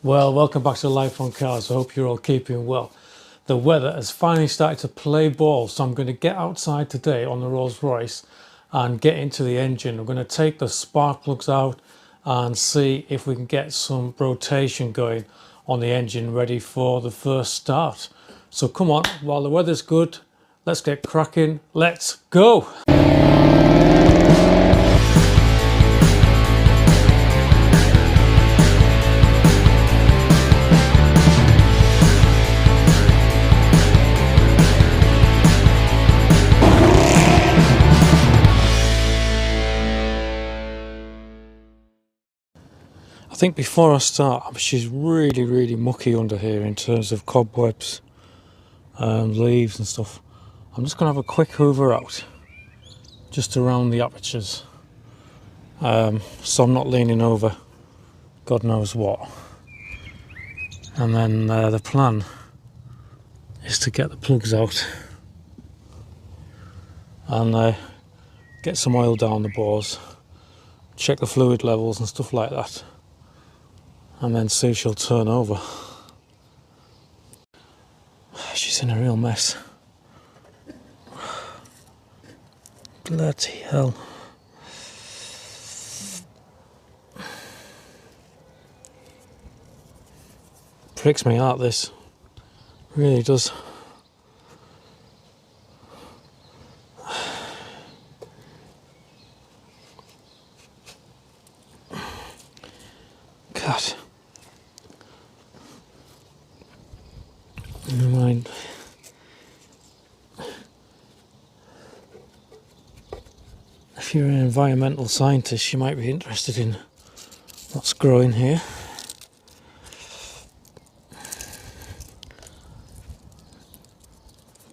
Well, welcome back to Life on Cars. I hope you're all keeping well. The weather has finally started to play ball, so I'm going to get outside today on the Rolls-Royce and get into the engine. I'm going to take the spark plugs out and see if we can get some rotation going on the engine ready for the first start. So come on, while the weather's good, let's get cracking. Let's go! I think before I start, she's really mucky under here in terms of cobwebs and leaves and stuff. I'm just going to have a quick hoover out just around the apertures, so I'm not leaning over God knows what. And then the plan is to get the plugs out and get some oil down the bores, check the fluid levels and stuff like that, and then see if she'll turn over. She's in a real mess. Bloody hell. Breaks my heart, this. Really does. God. Never mind. If you're an environmental scientist, you might be interested in what's growing here.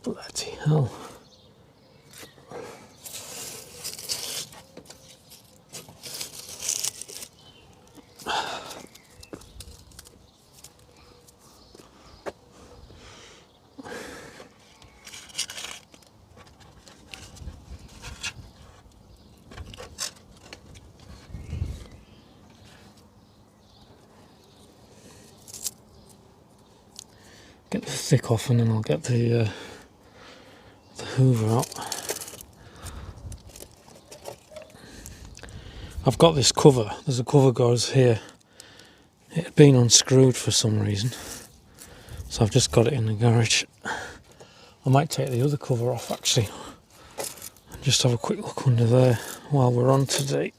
Bloody hell. Get the thick off and then I'll get the hoover out. I've got this cover, there's a cover goes here. It had been unscrewed for some reason, so I've just got it in the garage. I might take the other cover off actually and just have a quick look under there while we're on today.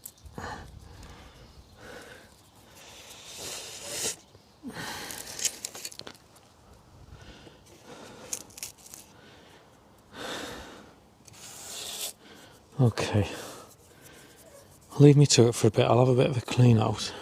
Okay, leave me to it for a bit. I'll have a bit of a clean out.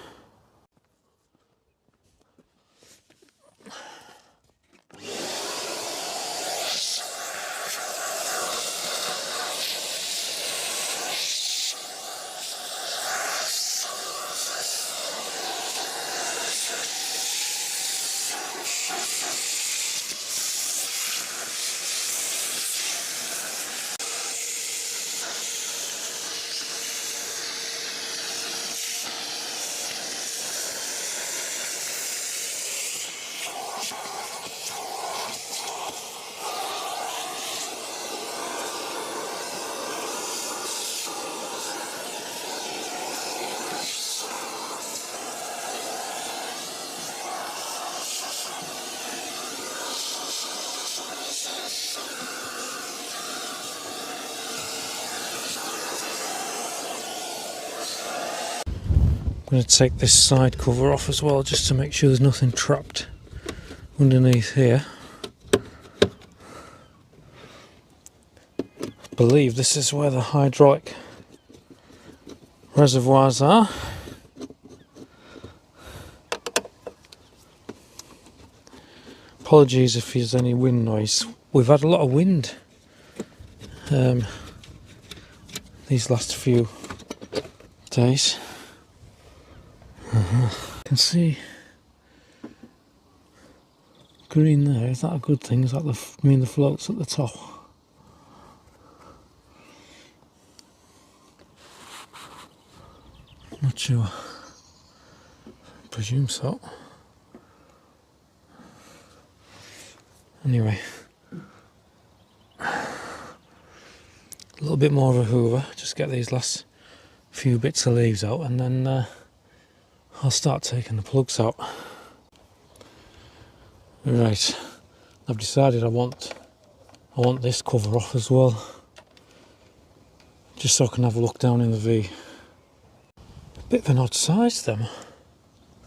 I'm going to take this side cover off as well, just to make sure there's nothing trapped underneath here. I believe this is where the hydraulic reservoirs are. Apologies if there's any wind noise. We've had a lot of wind these last few days. You can see green there. Is that a good thing? Is that the floats at the top? Not sure. I presume so. Anyway, a little bit more of a hoover, just get these last few bits of leaves out, and then I'll start taking the plugs out. Right, I've decided I want this cover off as well, just so I can have a look down in the V. A bit of an odd size them.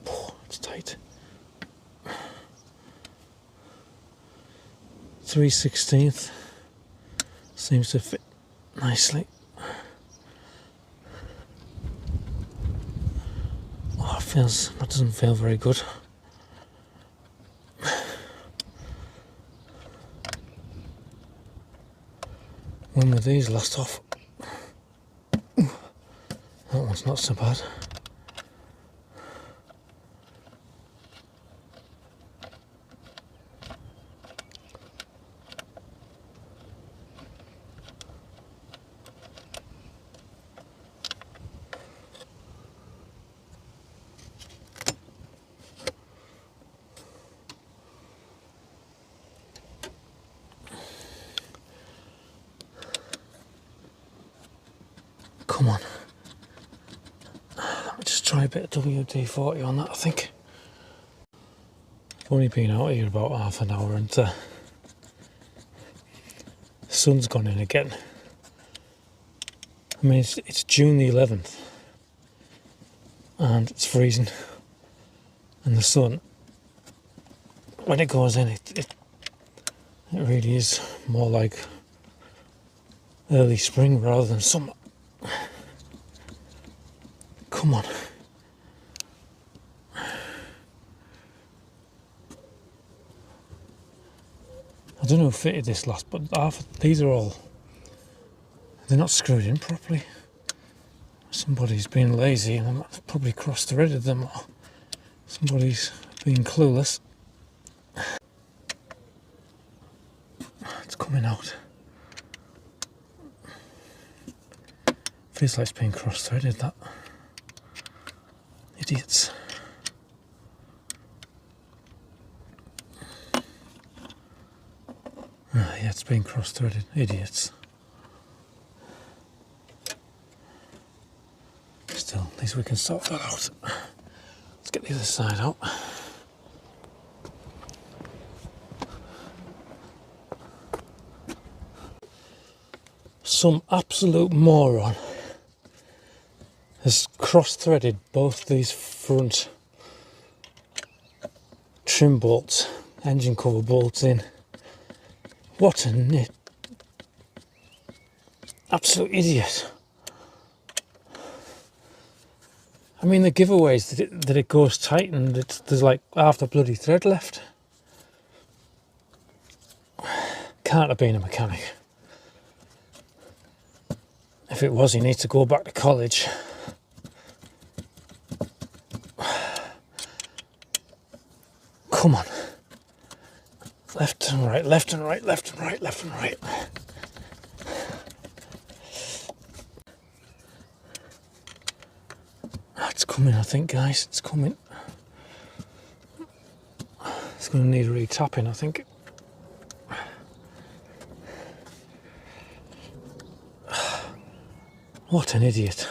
Oh, it's tight. 3/16 seems to fit nicely. Oh, that doesn't feel very good. When were these last off? That one's not so bad. Come on. Let me just try a bit of WD-40 on that, I think. I've only been out here about half an hour and the sun's gone in again. I mean, it's June the 11th and it's freezing, and the sun, when it goes in, it really is more like early spring rather than summer. Come on. I don't know who fitted this last, but these are all, they're not screwed in properly. Somebody's been lazy and they've probably cross-threaded them, or somebody's being clueless. It's coming out. Feels like it's been cross-threaded, that. Idiots. Yeah, it's been cross-threaded. Idiots. Still, at least we can sort that out. Let's get the other side out. Some absolute moron has cross-threaded both these front trim bolts, engine cover bolts in. What a nit. Absolute idiot. I mean, the giveaways that it goes tight and there's like half the bloody thread left. Can't have been a mechanic. If it was, he needs to go back to college. Come on. Left and right, left and right, left and right, left and right. It's coming, I think, guys. It's coming. It's going to need re-tapping, I think. What an idiot.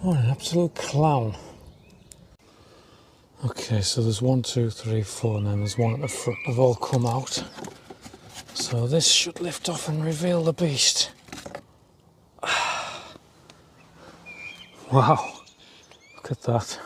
What an absolute clown. Okay, so there's 1, 2, 3, 4, and then there's one at the front. They've all come out. So this should lift off and reveal the beast. Wow, look at that.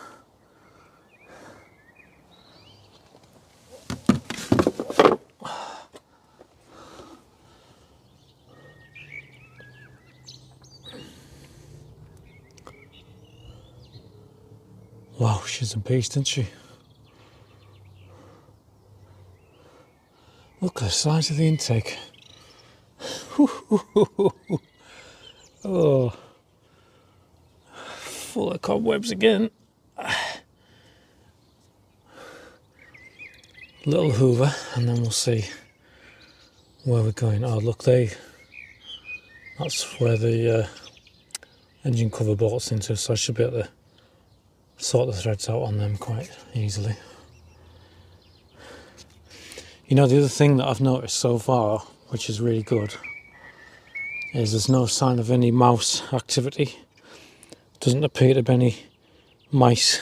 Wow, she's a beast, isn't she? Look at the size of the intake. Oh, full of cobwebs again. Little hoover, and then we'll see where we're going. Oh, look, that's where the engine cover bolts into, so I should be able to sort the threads out on them quite easily. You know, the other thing that I've noticed so far, which is really good, is there's no sign of any mouse activity. Doesn't appear to be any mice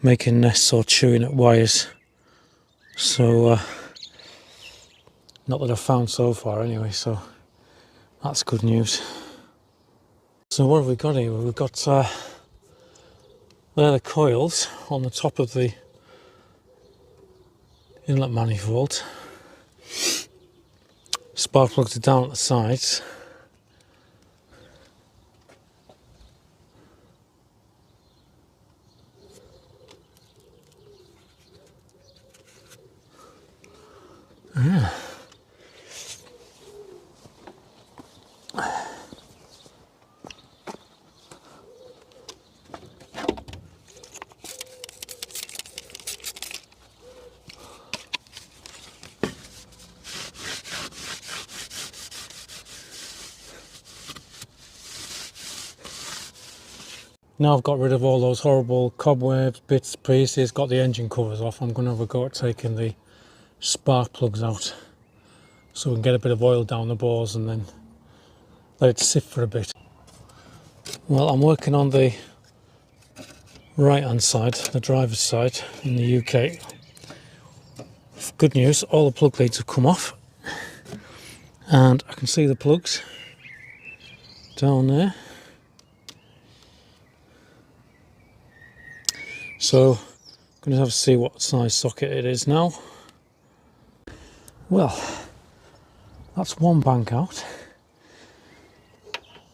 making nests or chewing at wires. So, not that I've found so far anyway, so that's good news. So what have we got here? We've got there the coils on the top of the inlet manifold. Spark plugs are down at the sides. Yeah. Now I've got rid of all those horrible cobwebs, bits, pieces, got the engine covers off, I'm going to have a go at taking the spark plugs out so we can get a bit of oil down the bores and then let it sit for a bit. Well, I'm working on the right hand side, the driver's side in the UK. Good news, all the plug leads have come off and I can see the plugs down there. So I'm going to have to see what size socket it is now. Well, that's one bank out.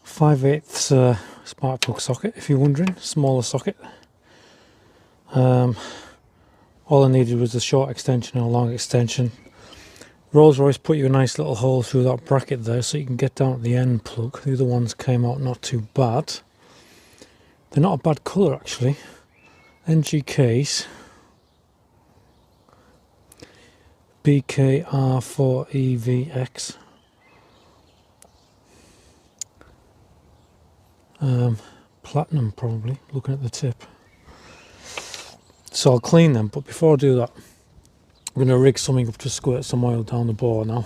5/8 spark plug socket, if you're wondering, smaller socket. All I needed was a short extension and a long extension. Rolls-Royce put you a nice little hole through that bracket there so you can get down to the end plug. The other ones came out not too bad. They're not a bad colour actually. NGKs. BKR4EVX. Platinum probably, looking at the tip. So I'll clean them, but before I do that, I'm going to rig something up to squirt some oil down the bore now.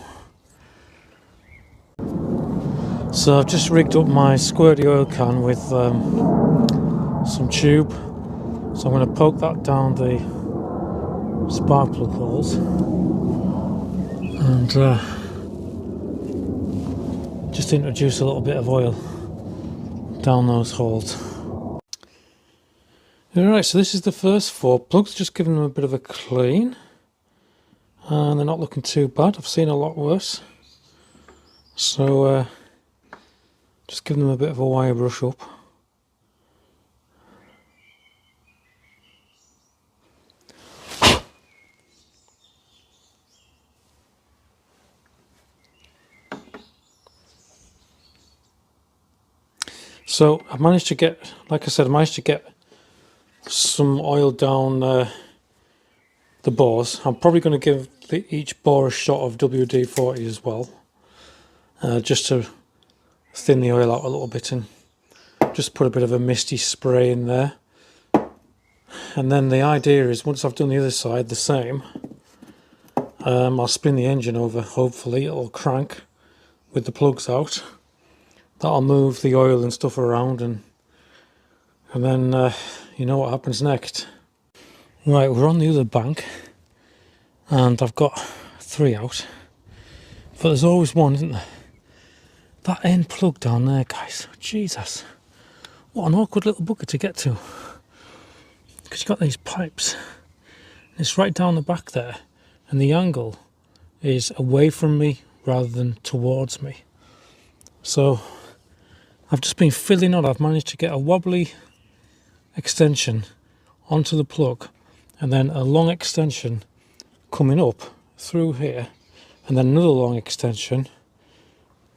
So I've just rigged up my squirty oil can with some tube. So I'm going to poke that down the spark plug holes and just introduce a little bit of oil down those holes. Alright, so this is the first 4 plugs, just giving them a bit of a clean, and they're not looking too bad. I've seen a lot worse, so just giving them a bit of a wire brush up. So I've managed to get, like I said, I managed to get some oil down the bores. I'm probably going to give each bore a shot of WD-40 as well, just to thin the oil out a little bit and just put a bit of a misty spray in there. And then the idea is, once I've done the other side the same, I'll spin the engine over. Hopefully it'll crank with the plugs out. That'll move the oil and stuff around, and then you know what happens next. Right, we're on the other bank and I've got 3 out, but there's always one, isn't there? That end plug down there, guys, Jesus, what an awkward little bucket to get to, because you've got these pipes. It's right down the back there and the angle is away from me rather than towards me. So I've just been fiddling on. I've managed to get a wobbly extension onto the plug and then a long extension coming up through here and then another long extension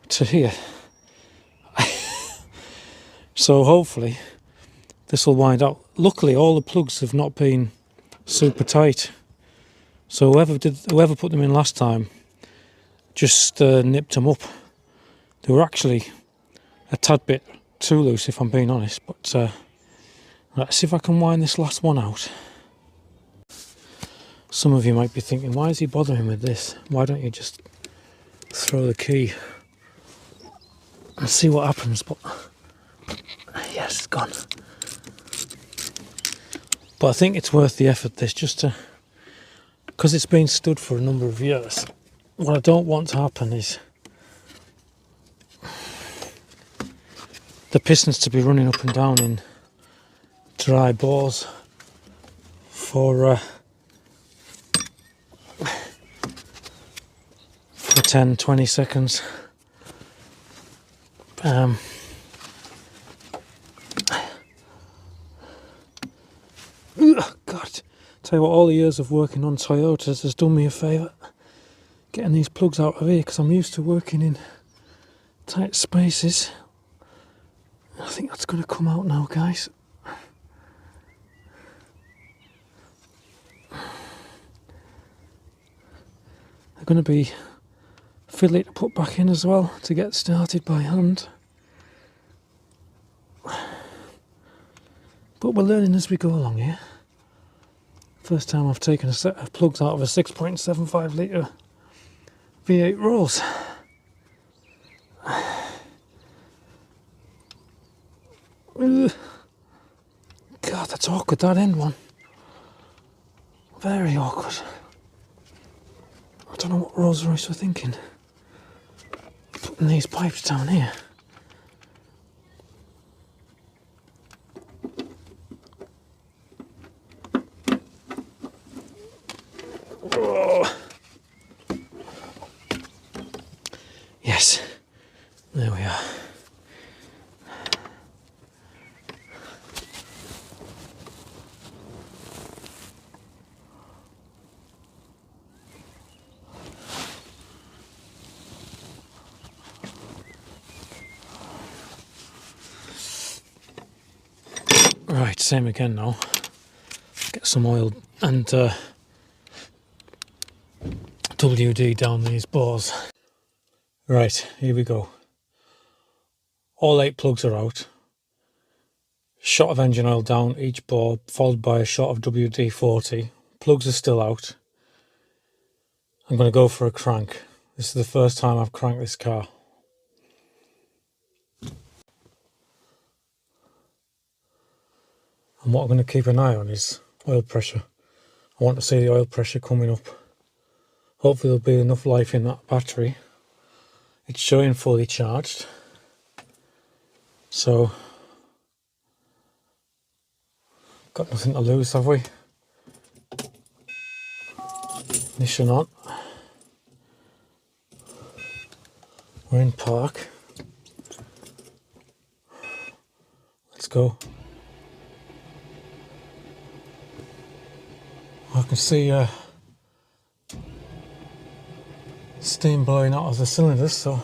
to here. So hopefully this will wind out. Luckily all the plugs have not been super tight, so whoever put them in last time just nipped them up. They were actually a tad bit too loose, if I'm being honest, but Right, see if I can wind this last one out. Some of you might be thinking, why is he bothering with this? Why don't you just throw the key and see what happens? But yes, it's gone. But I think it's worth the effort, this, just to, because it's been stood for a number of years. What I don't want to happen is the pistons to be running up and down in dry bores for 10-20 seconds. God, tell you what, all the years of working on Toyotas has done me a favour getting these plugs out of here, because I'm used to working in tight spaces. I think that's going to come out now, guys. They're going to be fiddly to put back in as well to get started by hand. But we're learning as we go along here. First time I've taken a set of plugs out of a 6.75 litre V8 Rolls. God, that's awkward, that end one. Very awkward. I don't know what Rolls-Royce were thinking, putting these pipes down here. Oh. Yes, there we are. Right, same again now. Get some oil and WD down these bores. Right, here we go. All 8 plugs are out. Shot of engine oil down each bore, followed by a shot of WD-40. Plugs are still out. I'm going to go for a crank. This is the first time I've cranked this car. And what I'm going to keep an eye on is oil pressure. I want to see the oil pressure coming up. Hopefully there'll be enough life in that battery. It's showing fully charged. So, got nothing to lose, have we? Ignition on. We're in park. Let's go. I can see steam blowing out of the cylinders, so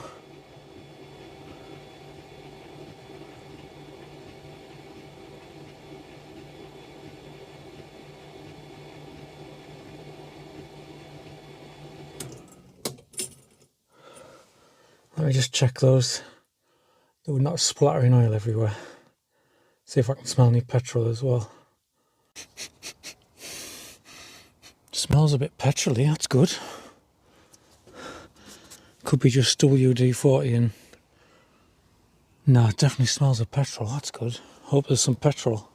let me just check those. They were not splattering oil everywhere. See if I can smell any petrol as well. Smells a bit petrol-y, that's good. Could be just WD-40 and... No, it definitely smells of petrol, that's good. Hope there's some petrol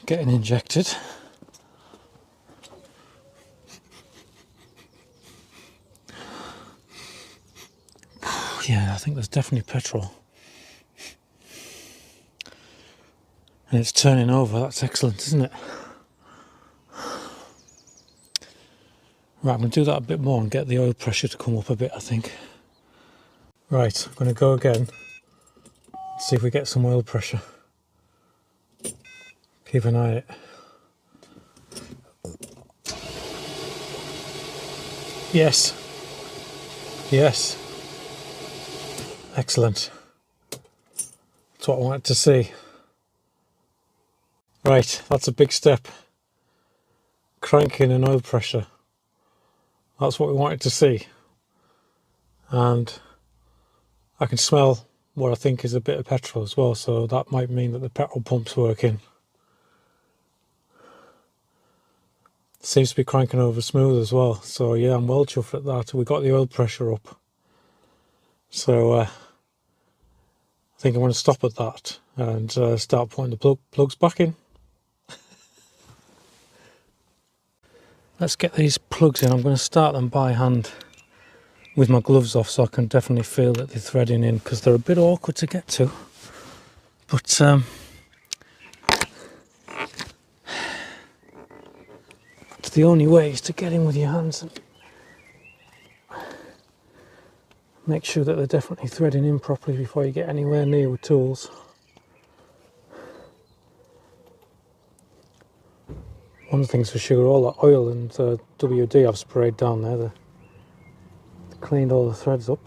getting injected. Yeah, I think there's definitely petrol. And it's turning over, that's excellent, isn't it? Right, I'm going to do that a bit more and get the oil pressure to come up a bit, I think. Right, I'm going to go again. See if we get some oil pressure. Keep an eye on it. Yes. Yes. Excellent. That's what I wanted to see. Right, that's a big step. Cranking and oil pressure. That's what we wanted to see. And I can smell what I think is a bit of petrol as well, so that might mean that the petrol pump's working. Seems to be cranking over smooth as well, so yeah, I'm well chuffed at that. We got the oil pressure up, so I think I'm going to stop at that and start putting the plugs back in. Let's get these plugs in. I'm going to start them by hand with my gloves off, so I can definitely feel that they're threading in, because they're a bit awkward to get to, but it's the only way, is to get in with your hands and make sure that they're definitely threading in properly before you get anywhere near with tools. One thing's for sure, all that oil and WD I've sprayed down there, they cleaned all the threads up.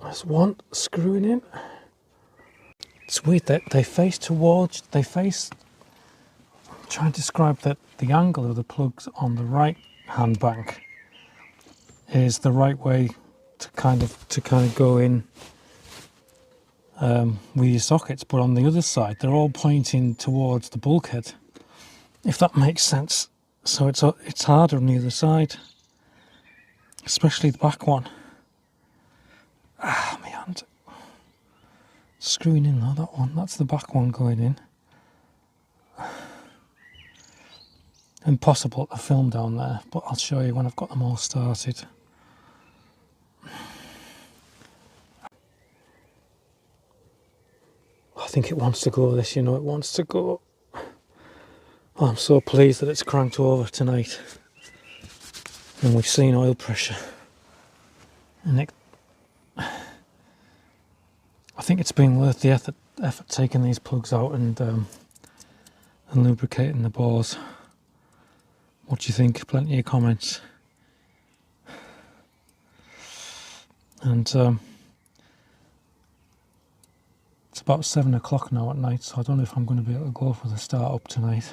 There's one screwing in. It's weird that they face, I'm trying to describe that the angle of the plugs on the right hand bank is the right way to kind of go in with your sockets, but on the other side they're all pointing towards the bulkhead, if that makes sense. So it's harder on the other side, especially the back one. My hand screwing in though, that one, that's the back one going in. Impossible to film down there, but I'll show you when I've got them all started. I think it wants to go, this, you know, it wants to go. Oh, I'm so pleased that it's cranked over tonight and we've seen oil pressure. And I think it's been worth the effort taking these plugs out and lubricating the bores. What do you think? Plenty of comments. And it's about 7 o'clock now at night, so I don't know if I'm going to be able to go for the start up tonight.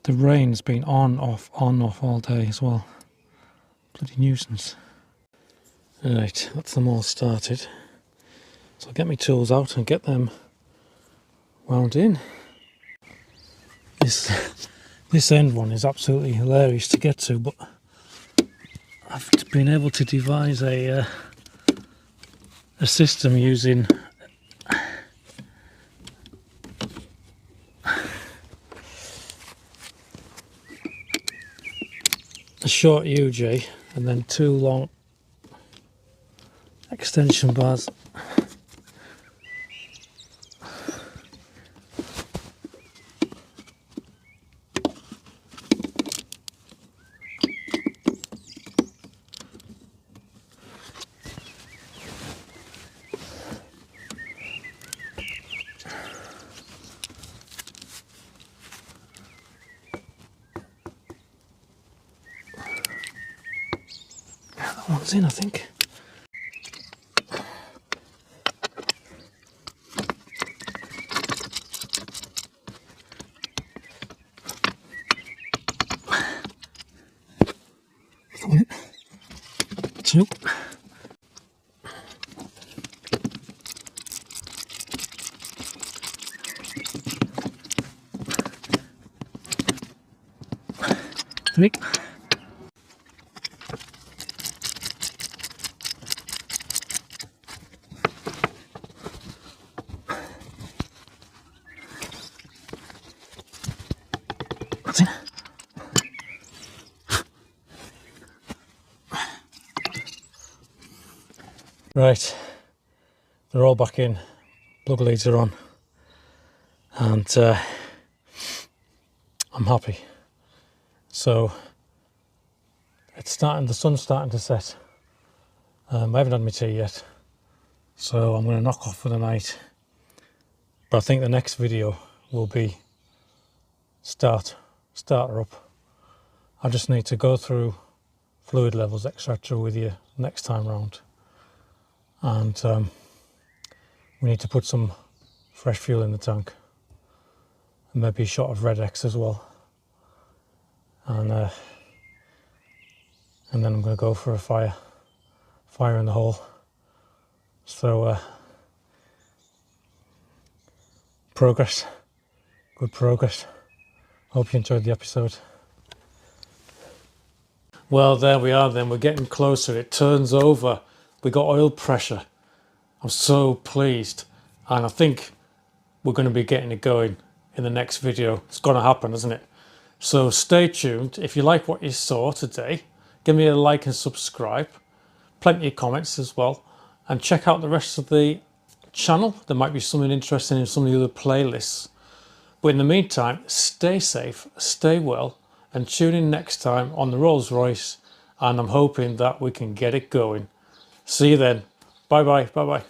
The rain's been on, off all day as well. Bloody nuisance. Right, that's them all started. So I'll get my tools out and get them wound in. This end one is absolutely hilarious to get to, but I've been able to devise a system using a short UJ and then 2 long extension bars. That one's in, I think. Two. Three. That's it. Right, they're all back in, plug leads are on, and I'm happy. So it's starting, the sun's starting to set. I haven't had my tea yet, so I'm going to knock off for the night. But I think the next video will be starter up. I just need to go through fluid levels, etc. with you next time round. And we need to put some fresh fuel in the tank and maybe a shot of Red X as well. and then I'm going to go for a fire in the hole. So progress, good progress. Hope you enjoyed the episode. Well, there we are then, we're getting closer. It turns over. We got oil pressure. I'm so pleased, and I think we're going to be getting it going in the next video. It's going to happen, isn't it? So stay tuned. If you like what you saw today, give me a like and subscribe. Plenty of comments as well, and check out the rest of the channel. There might be something interesting in some of the other playlists. But in the meantime, stay safe, stay well, and tune in next time on the Rolls-Royce, and I'm hoping that we can get it going. See you then. Bye bye. Bye bye.